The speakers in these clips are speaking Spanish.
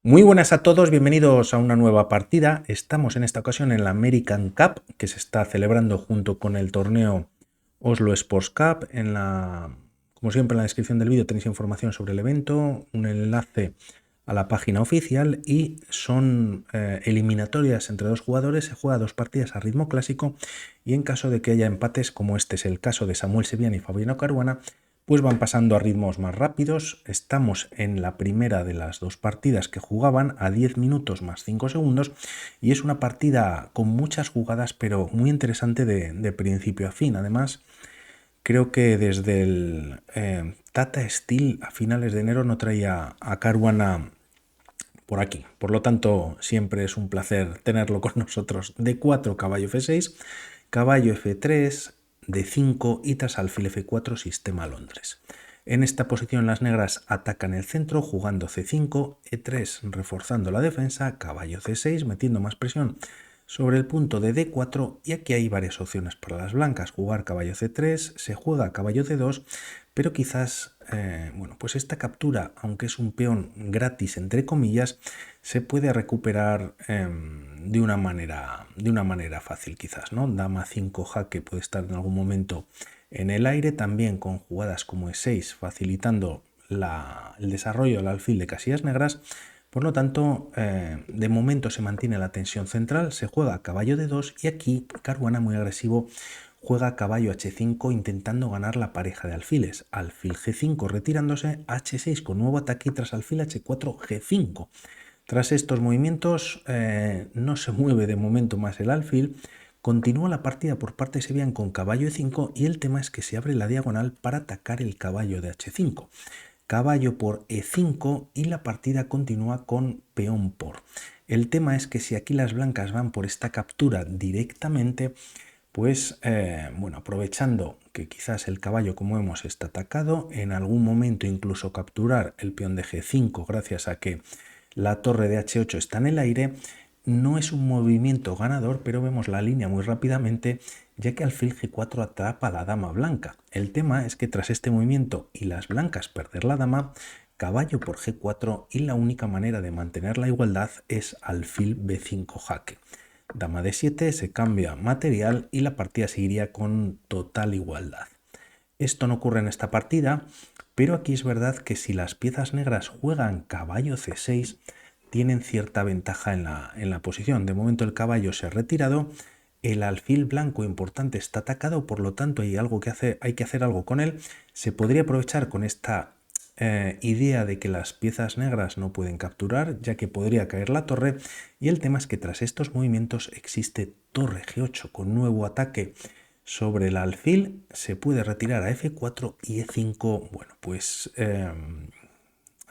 Muy buenas a todos, bienvenidos a una nueva partida. Estamos en esta ocasión en la American Cup, que se está celebrando junto con el torneo Oslo Sports Cup. Como siempre, en la descripción del vídeo tenéis información sobre el evento, un enlace a la página oficial y son eliminatorias entre dos jugadores. Se juega dos partidas a ritmo clásico y en caso de que haya empates, como este es el caso de Samuel Sevian y Fabiano Caruana, pues van pasando a ritmos más rápidos. Estamos en la primera de las dos partidas que jugaban a 10 minutos más 5 segundos y es una partida con muchas jugadas pero muy interesante de principio a fin. Además, creo que desde el Tata Steel a finales de enero no traía a Caruana por aquí. Por lo tanto, siempre es un placer tenerlo con nosotros. D4, caballo F6, caballo F3, D5 y tras alfil F4, sistema Londres. En esta posición las negras atacan el centro jugando C5, E3 reforzando la defensa, caballo C6 metiendo más presión sobre el punto de D4 y aquí hay varias opciones para las blancas. Jugar caballo C3, se juega caballo C2, pero quizás, pues esta captura, aunque es un peón gratis entre comillas, se puede recuperar de una manera fácil quizás, ¿no? Dama 5 jaque puede estar en algún momento en el aire, también con jugadas como E6 facilitando el desarrollo del alfil de casillas negras. Por lo tanto, de momento se mantiene la tensión central, se juega caballo D2 y aquí Caruana, muy agresivo, juega caballo H5 intentando ganar la pareja de alfiles. Alfil G5 retirándose, H6 con nuevo ataque y tras alfil H4 G5. Tras estos movimientos no se mueve de momento más el alfil. Continúa la partida por parte de Sevian con caballo E5 y el tema es que se abre la diagonal para atacar el caballo de H5. Caballo por E5 y la partida continúa con peón por. El tema es que si aquí las blancas van por esta captura directamente, pues aprovechando que quizás el caballo, como vemos, está atacado, en algún momento incluso capturar el peón de G5 gracias a que la torre de H8 está en el aire, no es un movimiento ganador, pero vemos la línea muy rápidamente, ya que alfil G4 atrapa a la dama blanca. El tema es que tras este movimiento y las blancas perder la dama, caballo por G4 y la única manera de mantener la igualdad es alfil B5 jaque. Dama D7, se cambia material y la partida seguiría con total igualdad. Esto no ocurre en esta partida, pero aquí es verdad que si las piezas negras juegan caballo C6, tienen cierta ventaja en la posición. De momento el caballo se ha retirado, el alfil blanco importante está atacado, por lo tanto hay que hacer algo con él. Se podría aprovechar con esta idea de que las piezas negras no pueden capturar, ya que podría caer la torre, y el tema es que tras estos movimientos existe torre G8 con nuevo ataque sobre el alfil, se puede retirar a F4 y E5. Bueno, pues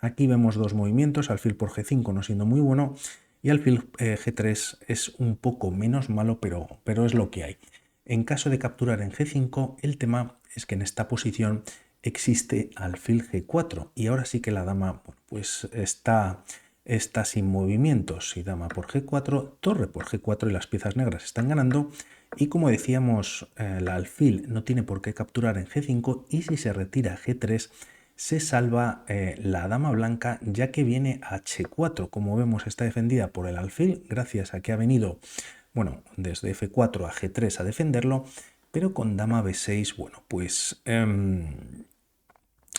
aquí vemos dos movimientos, alfil por G5 no siendo muy bueno y alfil G3 es un poco menos malo, pero es lo que hay. En caso de capturar en G5, el tema es que en esta posición existe alfil G4 y ahora sí que la dama pues está sin movimientos y dama por G4, torre por G4 y las piezas negras están ganando. Y como decíamos, el alfil no tiene por qué capturar en G5 y si se retira G3 se salva la dama blanca, ya que viene a H4. Como vemos, está defendida por el alfil gracias a que ha venido, desde F4 a G3 a defenderlo, pero con dama B6, pues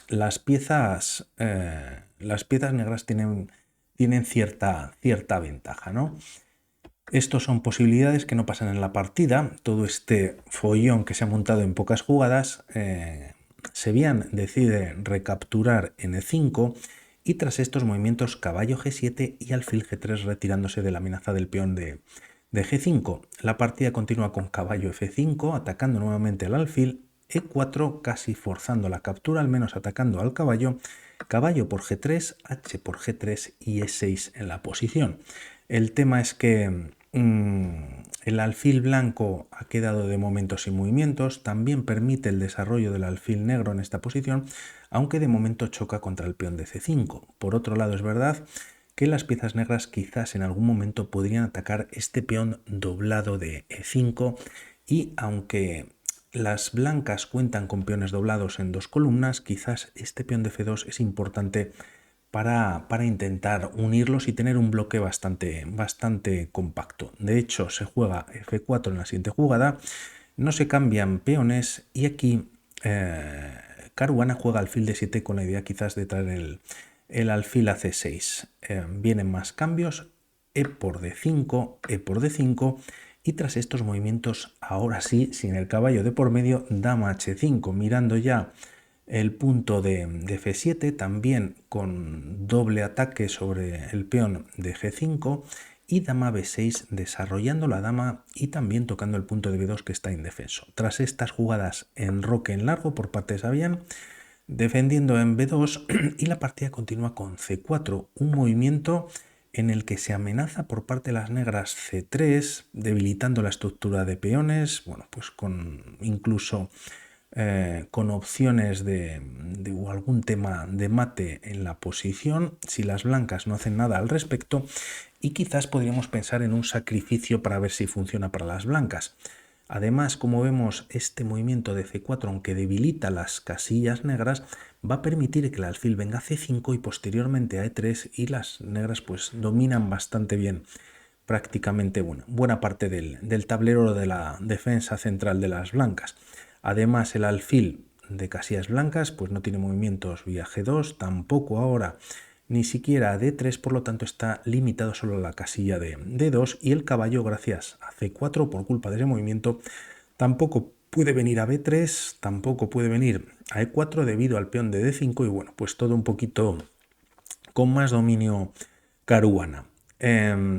las piezas negras tienen cierta ventaja, ¿no? Estos son posibilidades que no pasan en la partida. Todo este follón que se ha montado en pocas jugadas, Sevian decide recapturar en E5 y tras estos movimientos caballo G7 y alfil G3 retirándose de la amenaza del peón de G5. La partida continúa con caballo F5 atacando nuevamente al alfil, E4 casi forzando la captura, al menos atacando al caballo, caballo por G3, H por G3 y E6 en la posición. El tema es que el alfil blanco ha quedado de momento sin movimientos, también permite el desarrollo del alfil negro en esta posición, aunque de momento choca contra el peón de C5. Por otro lado, es verdad que las piezas negras quizás en algún momento podrían atacar este peón doblado de E5 y aunque las blancas cuentan con peones doblados en dos columnas, quizás este peón de F2 es importante para intentar unirlos y tener un bloque bastante compacto. De hecho, se juega F4 en la siguiente jugada, no se cambian peones y aquí Caruana juega alfil D7 con la idea quizás de traer el alfil a C6. Vienen más cambios, E por D5, E por D5 y tras estos movimientos, ahora sí, sin el caballo de por medio, dama H5, mirando ya el punto de F7, también con doble ataque sobre el peón de G5 y dama B6 desarrollando la dama y también tocando el punto de B2 que está indefenso. Tras estas jugadas enroque en largo por parte de Sabian, defendiendo en B2 y la partida continúa con C4, un movimiento en el que se amenaza por parte de las negras C3, debilitando la estructura de peones, bueno, pues con incluso con opciones de algún tema de mate en la posición si las blancas no hacen nada al respecto, y quizás podríamos pensar en un sacrificio para ver si funciona para las blancas. Además, como vemos, este movimiento de C4, aunque debilita las casillas negras, va a permitir que el alfil venga a C5 y posteriormente a E3, y las negras pues dominan bastante bien prácticamente buena parte del tablero de la defensa central de las blancas. Además, el alfil de casillas blancas pues no tiene movimientos vía G2, tampoco ahora ni siquiera a D3, por lo tanto está limitado solo a la casilla de D2, y el caballo, gracias a C4 por culpa de ese movimiento, tampoco puede venir a B3, tampoco puede venir a E4 debido al peón de D5, y bueno, pues todo un poquito con más dominio Caruana.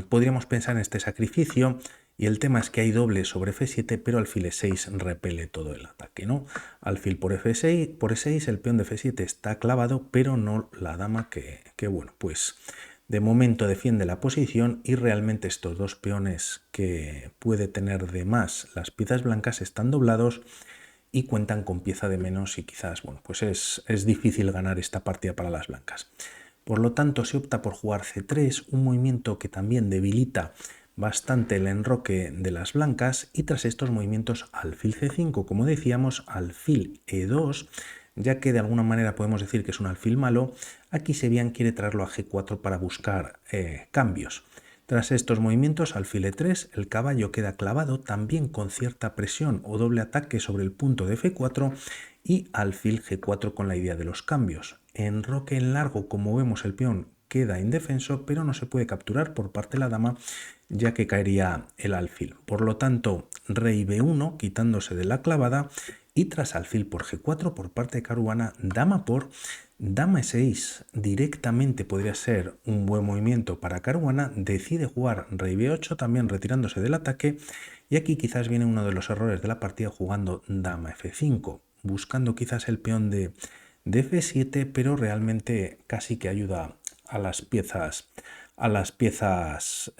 Podríamos pensar en este sacrificio, y el tema es que hay doble sobre F7, pero alfil E6 repele todo el ataque, ¿no? Alfil por F6, por E6, el peón de F7 está clavado, pero no la dama que bueno, pues de momento defiende la posición, y realmente estos dos peones que puede tener de más las piezas blancas están doblados y cuentan con pieza de menos, y quizás, bueno, pues es difícil ganar esta partida para las blancas. Por lo tanto, se opta por jugar C3, un movimiento que también debilita bastante el enroque de las blancas, y tras estos movimientos alfil C5, como decíamos, alfil E2, ya que de alguna manera podemos decir que es un alfil malo, aquí Sabian quiere traerlo a G4 para buscar cambios. Tras estos movimientos, alfil E3, el caballo queda clavado también con cierta presión o doble ataque sobre el punto de F4, y alfil G4 con la idea de los cambios. Enroque en largo, como vemos, el peón queda indefenso, pero no se puede capturar por parte de la dama, ya que caería el alfil. Por lo tanto, rey B1 quitándose de la clavada, y tras alfil por G4 por parte de Caruana, dama por dama E6 directamente podría ser un buen movimiento para Caruana. Decide jugar rey B8 también retirándose del ataque, y aquí quizás viene uno de los errores de la partida jugando dama F5, buscando quizás el peón de F7, pero realmente casi que ayuda a las piezas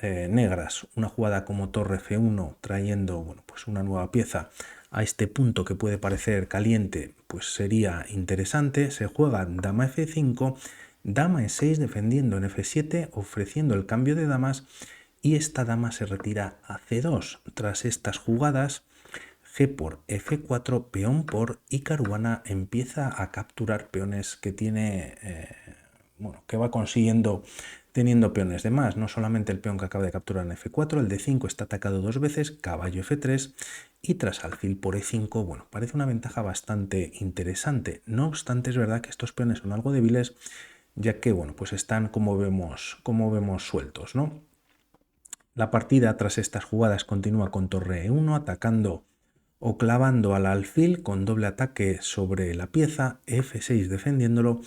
negras. Una jugada como torre F1 trayendo, bueno, pues una nueva pieza a este punto que puede parecer caliente, pues sería interesante. Se juega dama F5, dama E6 defendiendo en F7, ofreciendo el cambio de damas, y esta dama se retira a C2. Tras estas jugadas, G por F4, peón por, y Caruana empieza a capturar peones que tiene, bueno, que va consiguiendo teniendo peones de más. No solamente el peón que acaba de capturar en F4, el D5 está atacado dos veces, caballo F3, y tras alfil por E5, bueno, parece una ventaja bastante interesante. No obstante, es verdad que estos peones son algo débiles, ya que, bueno, pues están como vemos sueltos, ¿no? La partida tras estas jugadas continúa con torre E1, atacando o clavando al alfil con doble ataque sobre la pieza, F6 defendiéndolo,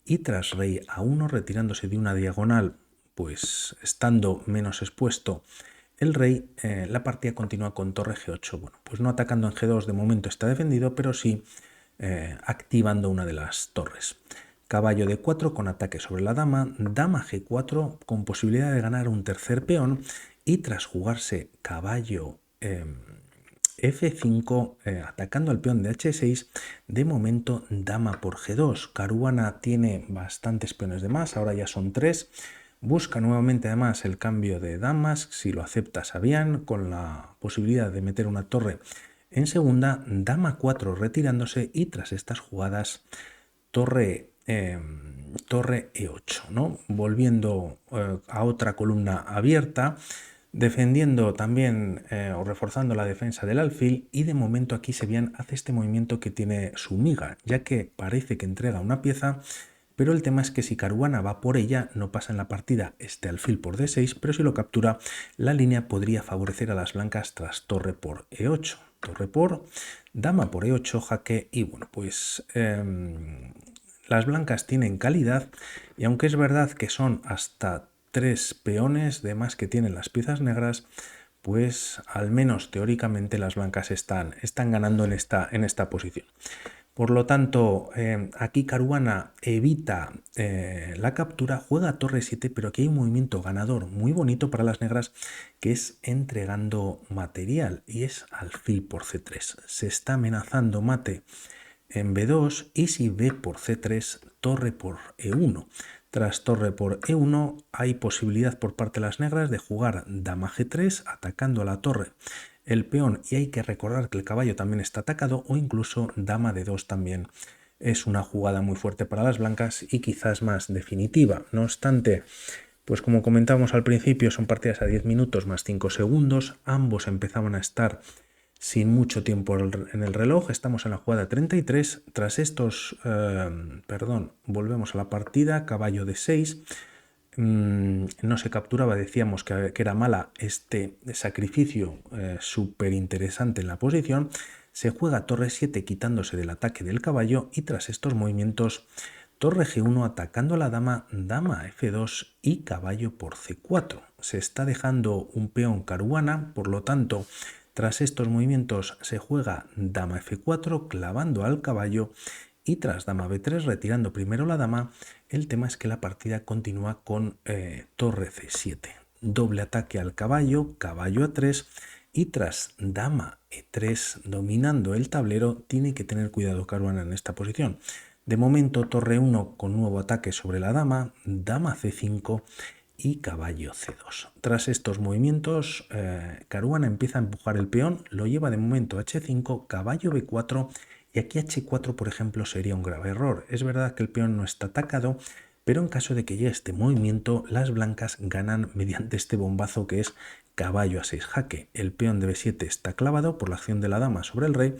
y tras rey A1 retirándose de una diagonal, pues estando menos expuesto el rey, la partida continúa con torre G8. Bueno, pues no atacando en G2, de momento está defendido, pero sí activando una de las torres. Caballo D4 con ataque sobre la dama, dama G4 con posibilidad de ganar un tercer peón, y tras jugarse caballo F5 atacando al peón de H6, de momento dama por G2. Caruana tiene bastantes peones de más, ahora ya son 3. Busca nuevamente además el cambio de damas, si lo acepta Sabian, con la posibilidad de meter una torre en segunda, dama 4 retirándose, y tras estas jugadas torre torre E8, ¿no? Volviendo a otra columna abierta, defendiendo también o reforzando la defensa del alfil, y de momento aquí Sevian hace este movimiento que tiene su miga, ya que parece que entrega una pieza, pero el tema es que si Caruana va por ella no pasa en la partida este alfil por D6, pero si lo captura la línea podría favorecer a las blancas tras torre por E8, torre por, dama por E8, jaque, y bueno, pues las blancas tienen calidad, y aunque es verdad que son hasta 3 peones de más que tienen las piezas negras, pues al menos teóricamente las blancas están ganando en esta posición. Por lo tanto, aquí Caruana evita la captura, juega torre 7, pero aquí hay un movimiento ganador muy bonito para las negras, que es entregando material, y es alfil por C3. Se está amenazando mate en B2, y si B por C3, torre por E1. Tras torre por E1 hay posibilidad por parte de las negras de jugar dama G3 atacando a la torre el peón, y hay que recordar que el caballo también está atacado, o incluso dama D2 también es una jugada muy fuerte para las blancas y quizás más definitiva. No obstante, pues como comentábamos al principio, son partidas a 10 minutos más 5 segundos, ambos empezaban a estar sin mucho tiempo en el reloj. Estamos en la jugada 33. Tras estos, volvemos a la partida, caballo de 6. No se capturaba, decíamos que era mala este sacrificio súper interesante en la posición. Se juega torre 7 quitándose del ataque del caballo, y tras estos movimientos torre G1 atacando a la dama, dama F2 y caballo por C4. Se está dejando un peón Caruana, por lo tanto, tras estos movimientos se juega dama F4 clavando al caballo, y tras dama B3 retirando primero la dama. El tema es que la partida continúa con torre C7, doble ataque al caballo, caballo A3, y tras dama E3 dominando el tablero. Tiene que tener cuidado Caruana en esta posición. De momento torre 1 con nuevo ataque sobre la dama, dama C5 y caballo C2. Tras estos movimientos, Caruana empieza a empujar el peón, lo lleva de momento a H5, caballo B4, y aquí H4, por ejemplo, sería un grave error. Es verdad que el peón no está atacado, pero en caso de que llegue este movimiento, las blancas ganan mediante este bombazo que es caballo a 6 jaque. El peón de B7 está clavado por la acción de la dama sobre el rey,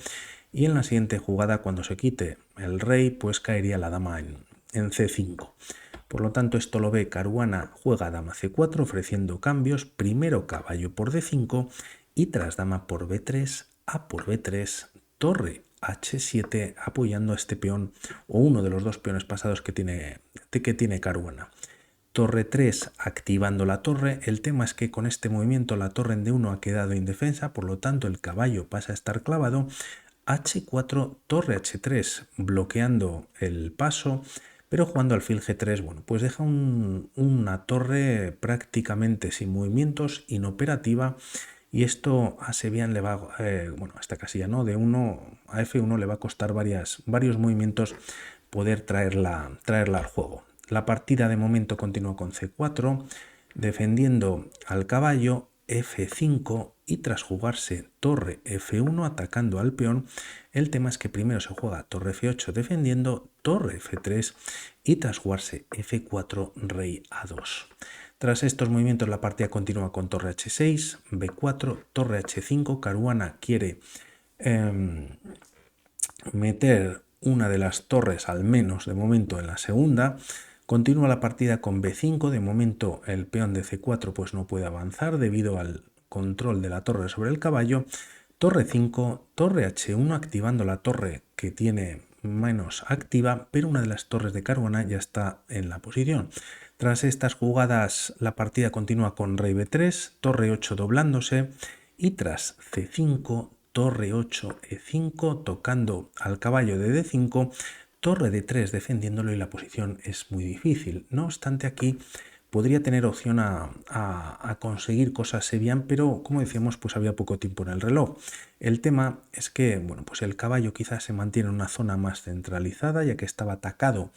y en la siguiente jugada, cuando se quite el rey, pues caería la dama en C5. Por lo tanto, esto lo ve Caruana, juega dama C4 ofreciendo cambios, primero caballo por D5, y tras dama por B3, A por B3, torre H7 apoyando a este peón, o uno de los dos peones pasados que tiene Caruana. Torre 3 activando la torre. El tema es que con este movimiento la torre en D1 ha quedado indefensa, por lo tanto el caballo pasa a estar clavado. H4, torre H3 bloqueando el paso, pero jugando alfil G3, bueno, pues deja una torre prácticamente sin movimientos, inoperativa, y esto a Sevian le va, bueno, a esta casilla, ¿no? De 1 a F1 le va a costar varios movimientos poder traerla al juego. La partida de momento continúa con C4, defendiendo al caballo, F5, y tras jugarse torre F1 atacando al peón. El tema es que primero se juega torre F8 defendiendo, torre F3, y tras jugarse F4 rey A2. Tras estos movimientos la partida continúa con torre H6, B4, torre H5. Caruana quiere meter una de las torres al menos de momento en la segunda. Continúa la partida con B5, de momento el peón de C4 pues no puede avanzar debido al control de la torre sobre el caballo. Torre 5, torre H1 activando la torre que tiene menos activa, pero una de las torres de Caruana ya está en la posición. Tras estas jugadas la partida continúa con rey B3, torre 8 doblándose, y tras C5, torre 8, E5 tocando al caballo de D5, torre D3 defendiéndolo, y la posición es muy difícil. No obstante, aquí podría tener opción a conseguir cosas Sevian, pero como decíamos, pues había poco tiempo en el reloj. El tema es que, bueno, pues el caballo quizás se mantiene en una zona más centralizada, ya que estaba atacado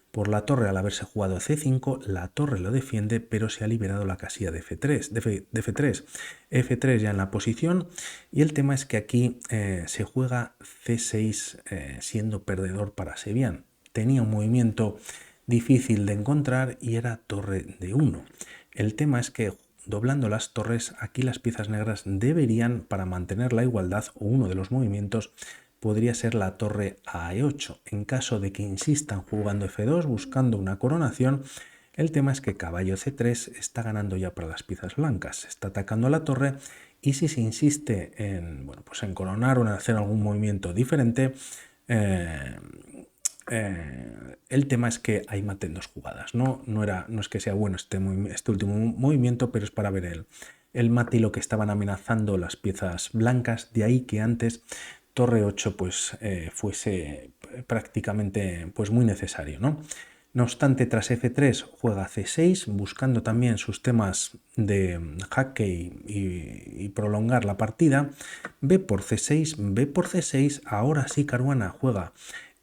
por la torre al haberse jugado C5, la torre lo defiende, pero se ha liberado la casilla de F3, F3 ya en la posición, y el tema es que aquí se juega C6 siendo perdedor para Sevian. Tenía un movimiento difícil de encontrar y era torre de 1. El tema es que doblando las torres, aquí las piezas negras deberían, para mantener la igualdad o uno de los movimientos, podría ser la torre a E8. En caso de que insistan jugando F2 buscando una coronación, el tema es que caballo C3 está ganando ya para las piezas blancas, está atacando a la torre y si se insiste en, bueno, pues en coronar o en hacer algún movimiento diferente, el tema es que hay mate en 2 jugadas. No es que sea bueno este último movimiento, pero es para ver el mate y lo que estaban amenazando las piezas blancas. De ahí que antes torre 8 pues, fuese prácticamente pues, muy necesario, ¿no? No obstante, tras F3 juega C6, buscando también sus temas de jaque y prolongar la partida. B por C6, B por C6, ahora sí Caruana juega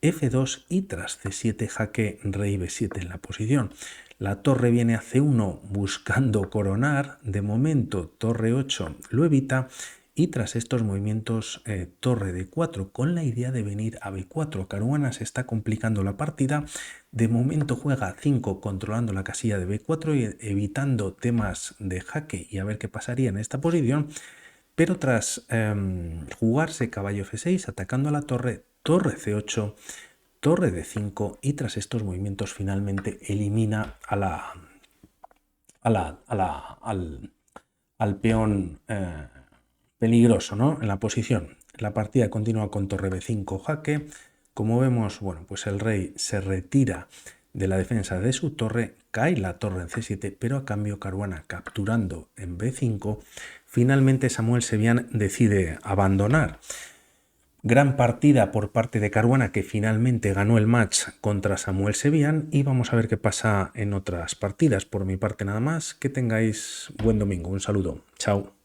F2 y tras C7 jaque rey B7 en la posición. La torre viene a C1 buscando coronar, de momento torre 8 lo evita y tras estos movimientos torre D4 con la idea de venir a B4. Caruana se está complicando la partida, de momento juega 5 controlando la casilla de B4 y evitando temas de jaque y a ver qué pasaría en esta posición, pero tras jugarse caballo F6 atacando a la torre, torre C8, torre D5 y tras estos movimientos finalmente elimina al peón peligroso, ¿no? En la posición. La partida continúa con torre B5 jaque. Como vemos, bueno, pues el rey se retira de la defensa de su torre, cae la torre en C7, pero a cambio Caruana capturando en B5, finalmente Samuel Sevian decide abandonar. Gran partida por parte de Caruana que finalmente ganó el match contra Samuel Sevian y vamos a ver qué pasa en otras partidas. Por mi parte nada más, que tengáis buen domingo, un saludo, chao.